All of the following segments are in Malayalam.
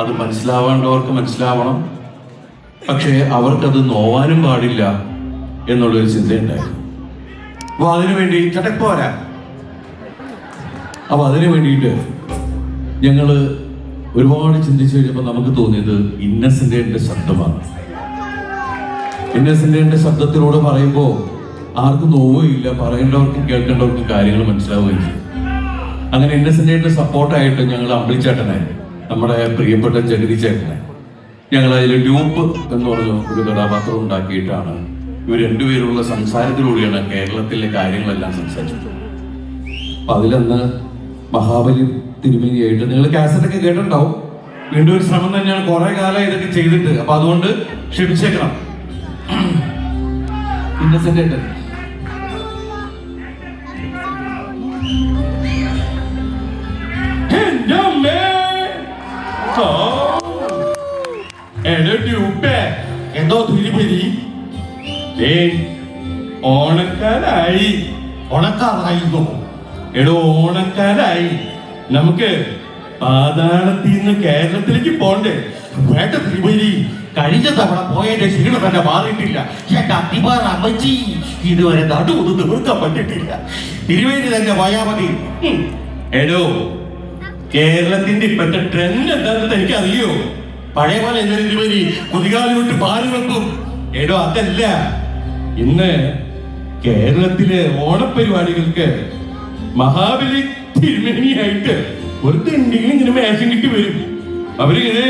അത് മനസ്സിലാവേണ്ടവർക്ക് മനസ്സിലാവണം, പക്ഷേ അവർക്കത് നോവാനും പാടില്ല എന്നുള്ളൊരു ചിന്തയുണ്ടായിരുന്നു. അപ്പൊ അതിനു വേണ്ടി ചട്ടപ്പോരാ. അപ്പൊ അതിനു വേണ്ടിയിട്ട് ഞങ്ങള് ഒരുപാട് ചിന്തിച്ചു കഴിഞ്ഞപ്പോൾ നമുക്ക് തോന്നിയത് ഇന്നസെന്റിന്റെ ശബ്ദമാണ്. ഇന്നസെന്റിന്റെ ശബ്ദത്തിലൂടെ പറയുമ്പോൾ ആർക്കും നോവുകയില്ല, പറയേണ്ടവർക്കും കേൾക്കേണ്ടവർക്കും കാര്യങ്ങൾ മനസ്സിലാവുകയും ചെയ്യും. അങ്ങനെ ഇന്നസെന്റിന്റെ സപ്പോർട്ടായിട്ട് ഞങ്ങൾ അമ്പിളിച്ചേട്ടനെ, നമ്മുടെ പ്രിയപ്പെട്ട ജഗതി ചേട്ടനെ, ഞങ്ങൾ അതിൽ ഡ്യൂപ്പ് എന്ന് പറഞ്ഞ ഒരു കഥാപാത്രം ഉണ്ടാക്കിയിട്ടാണ് ഇവർ രണ്ടുപേരുള്ള സംസാരത്തിലൂടെയാണ് കേരളത്തിലെ കാര്യങ്ങളെല്ലാം സംസാരിച്ചത്. അപ്പൊ അതിലന്ന് മഹാബലി തിരുമേനിയായിട്ട് നിങ്ങൾ കാസറ്റൊക്കെ കേട്ടിട്ടുണ്ടാവും. വീണ്ടും ഒരു ശ്രമം തന്നെയാണ്, കുറെ കാലം ഇതൊക്കെ ചെയ്തിട്ട്. അപ്പൊ അതുകൊണ്ട് ക്ഷമിച്ചേക്കണം. ഇന്നസെന്റ് ഏട്ടൻ എന്തോ തിരിപിരി ഓണക്കാലായി. ഉണക്കാറായിരുന്നു. എടോ ഓണക്കാലായി, നമുക്ക് പാതാളത്തിൽ നിന്ന് കേരളത്തിലേക്ക് പോണ്ടേ? വേണ്ട തിരുമേനി, കഴിഞ്ഞ തവണ പോയതിന്റെ ക്ഷീണം തന്നെ മാറിയിട്ടില്ല. എന്റെ അത്തിമാർ അമ്മച്ചി ഇതുവരെ നടുവൊന്നും നിവർത്താൻ പറ്റിട്ടില്ല. തിരുമേനി തന്നെ പോയാ മതി. എടോ, കേരളത്തിന്റെ ഇപ്പോഴത്തെ ട്രെൻഡ് എന്താണെന്ന് എനിക്ക് അറിയോ? പഴയ പോലെ എന്നെ തിരുമേനി കുതികാലി വിട്ട് പാല് വെക്കും. എടോ അതല്ല, ഇന്ന് കേരളത്തിലെ ഓണപരിപാടികൾക്ക് മഹാബലി തിരുമേനിയായിട്ട് ഒരു തെണ്ടികൾ ഇങ്ങനെ വേഷം കിട്ടി വരും. അവരിങ്ങനെ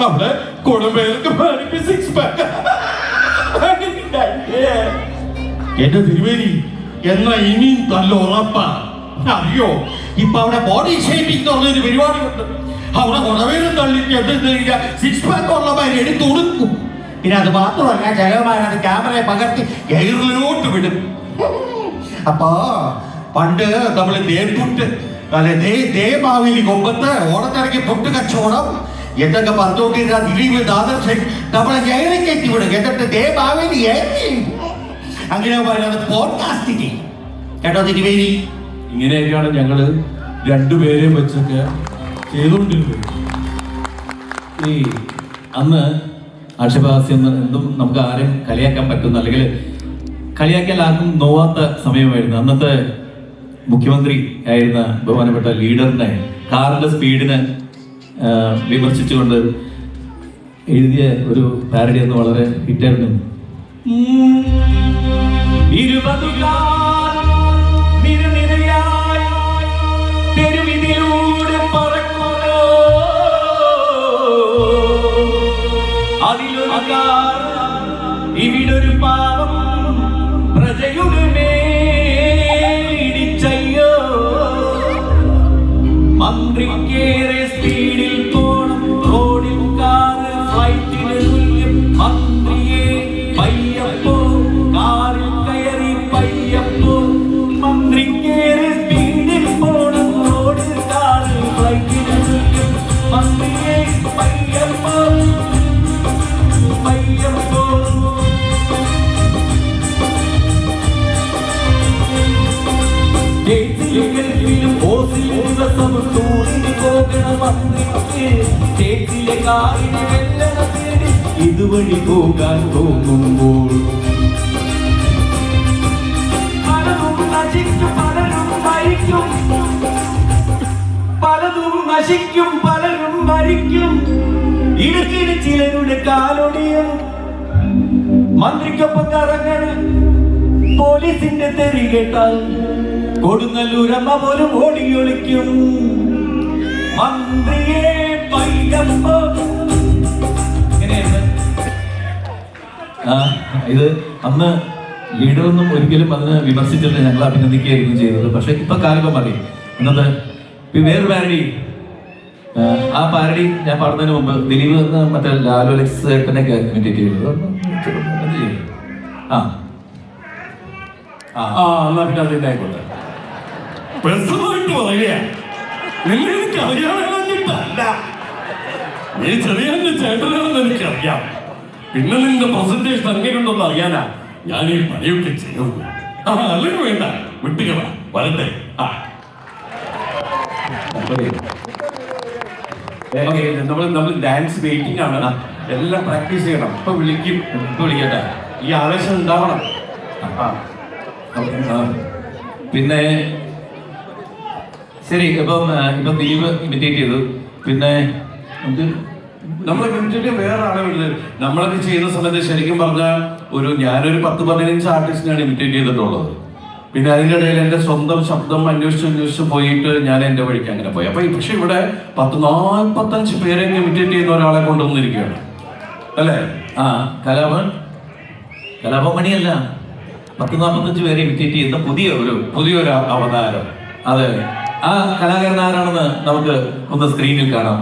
അവിടെ കുടമ്പേർക്ക് മാറിയിട്ട് സിക്സ് പാക്ക്. എന്റെ തിരുമേനി എന്നാ ഇനിയും നല്ല ഉറപ്പാ. അറിയോ, ഇപ്പൊ അവിടെ ബോഡി ഷേപ്പിംഗ് എന്ന് പറഞ്ഞൊരു പരിപാടി ഉണ്ട്. അവിടെ കുടവേലും തള്ളിട്ട് എന്തെന്ന് സിക്സ് പാക്ക് ഉള്ളവരെ എടുത്തു കൊടുക്കും. പിന്നെ അത് മാത്രമല്ല, ചിലവന്മാരത് ക്യാമറയെ പകർത്തി എയറിലോട്ട് വിടും. അപ്പൊ പണ്ട് നമ്മള് ദേപുട്ട് അല്ലെ ദേമാവിലി കൊമ്പത്ത് ഓണത്തിറക്കി പൊട്ട് കച്ചവടം എന്തൊക്കെ പറഞ്ഞുകൊണ്ടിരുന്ന ദിലീപ് ദാദർശൻ നമ്മളെ ജയിലിൽ കയറ്റി വിടും. എന്നിട്ട് ദേമാവിലി അങ്ങനെ പോഡ്കാസ്റ്റിംഗ് കേട്ടോ തിരുവേലി. ഇങ്ങനെയൊക്കെയാണ് ഞങ്ങള് രണ്ടുപേരെയും വെച്ചൊക്കെ ചെയ്തുകൊണ്ടിരുന്നത്. ഈ അന്ന് ആക്ഷേപഹാസ്യം എന്തും നമുക്ക് ആരെയും കളിയാക്കാൻ പറ്റുന്ന, അല്ലെങ്കിൽ കളിയാക്കിയാൽ ആർക്കും നോവാത്ത സമയമായിരുന്നു. അന്നത്തെ മുഖ്യമന്ത്രി ആയിരുന്ന ബഹുമാനപ്പെട്ട ലീഡറിനെ കാറിന്റെ സ്പീഡിനെ വിമർശിച്ചുകൊണ്ട് എഴുതിയ ഒരു പാരഡി എന്ന് വളരെ ഹിറ്റായിരുന്നു. ഇവിടൊരു പാവം പ്രജയുടെ മേടിച്ചയ്യോ, മന്ത്രിക്കേറെ സ്പീഡിൽ പോണം, റോഡിൽ കാറ് ഫ്ലൈറ്റിന് തുല്യം. മന്ത്രിയെ പയ്യപ്പോ, കാറിൽ കയറി പയ്യപ്പോ. മന്ത്രിക്കേറെ സ്പീഡിൽ പോണം, റോഡിൽ കാറ് ഫ്ലൈറ്റിന് തുല്യം. മന്ത്രിയെ പയ്യപ്പോ പയ്യപ്പോ. ഇതുവഴി പോകാൻ തോന്നുമ്പോൾ പലതും നശിക്കും, പലരും മരിക്കും. പലതും നശിക്കും, പലരും മരിക്കും. ഇടുക്കിന് ചിലരുടെ കാലൊടിയും. മന്ത്രിക്കൊപ്പം കറങ്ങണ് പോലീസിന്റെ തെറി കേട്ടാൽ കൊടുങ്ങല്ലൂരമ്മ പോലും ഓടിയൊളിക്കും. മന്ത്രിയെ പയ്യപ്പോ. ഇത് അന്ന് ലീഡറൊന്നും ഒരിക്കലും അന്ന് വിമർശിച്ചിട്ട് ഞങ്ങൾ അഭിനന്ദിക്കുകയായിരുന്നു ചെയ്തത്. പക്ഷെ ഇപ്പൊ കാലം മതി. ഇന്നത്തെ വേറൊരു പാരഡി, ആ പാരഡി ഞാൻ പാടുന്നതിന് മുമ്പ് ദിലീപ് എന്ന് മറ്റേ ലാലു അലക്സ് ഏട്ടനൊക്കെ ഇമിറ്റേറ്റ് ചെയ്തത്. എന്നാ പിന്നെ അതിന്റെ ആയിക്കോട്ടെ. നീ ചെറിയ ചേട്ടനാണെന്ന് എനിക്കറിയാം. പിന്നെ നിന്റെ പ്രസന്റേഷൻ എങ്ങനെയുണ്ടെന്ന് അറിയാനാ ഞാൻ ഈ പണിയൊക്കെ ചെയ്യുന്നത്. അല്ലെങ്കിൽ വേണ്ട, വിട്ടുകള വരട്ടെ. നമ്മൾ ഡാൻസ് വെയിറ്റിംഗ് ആണ്, എല്ലാം പ്രാക്ടീസ് ചെയ്യണം. ഇപ്പൊ വിളിക്കും, ഇപ്പൊ വിളിക്കട്ടെ. ഈ ആവേശം ഉണ്ടാവണം. ആ, പിന്നെ ശരി. ഇപ്പം ദീപ് ഇമിറ്റേറ്റ് ചെയ്തു. പിന്നെ നമ്മൾ ഇമിറ്റേറ്റ് വേറെ ആളുകളിൽ നമ്മളൊക്കെ ചെയ്യുന്ന സമയത്ത് ശരിക്കും പറഞ്ഞാൽ ഞാനൊരു 10-15 ആർട്ടിസ്റ്റിനാണ് ഇമിറ്റേറ്റ് ചെയ്തിട്ടുള്ളത്. പിന്നെ അതിൻ്റെ ഇടയിൽ എൻ്റെ സ്വന്തം ശബ്ദം അന്വേഷിച്ച് പോയിട്ട് ഞാൻ എൻ്റെ വഴിക്ക് അങ്ങനെ പോയി. അപ്പൊ പക്ഷെ ഇവിടെ 40-45 പേരെ ഇമിറ്റേറ്റ് ചെയ്യുന്ന ഒരാളെ കൊണ്ടുവന്നിരിക്കുകയാണ് അല്ലേ? ആ, കലാഭവൻ മണിയല്ല, 40-45 പേരെ ഇമിറ്റേറ്റ് ചെയ്യുന്ന പുതിയൊരു അവതാരം. അതെ, ആ കലാകാരൻ ആരാണെന്ന് നമുക്ക് ഒന്ന് സ്ക്രീനിൽ കാണാം.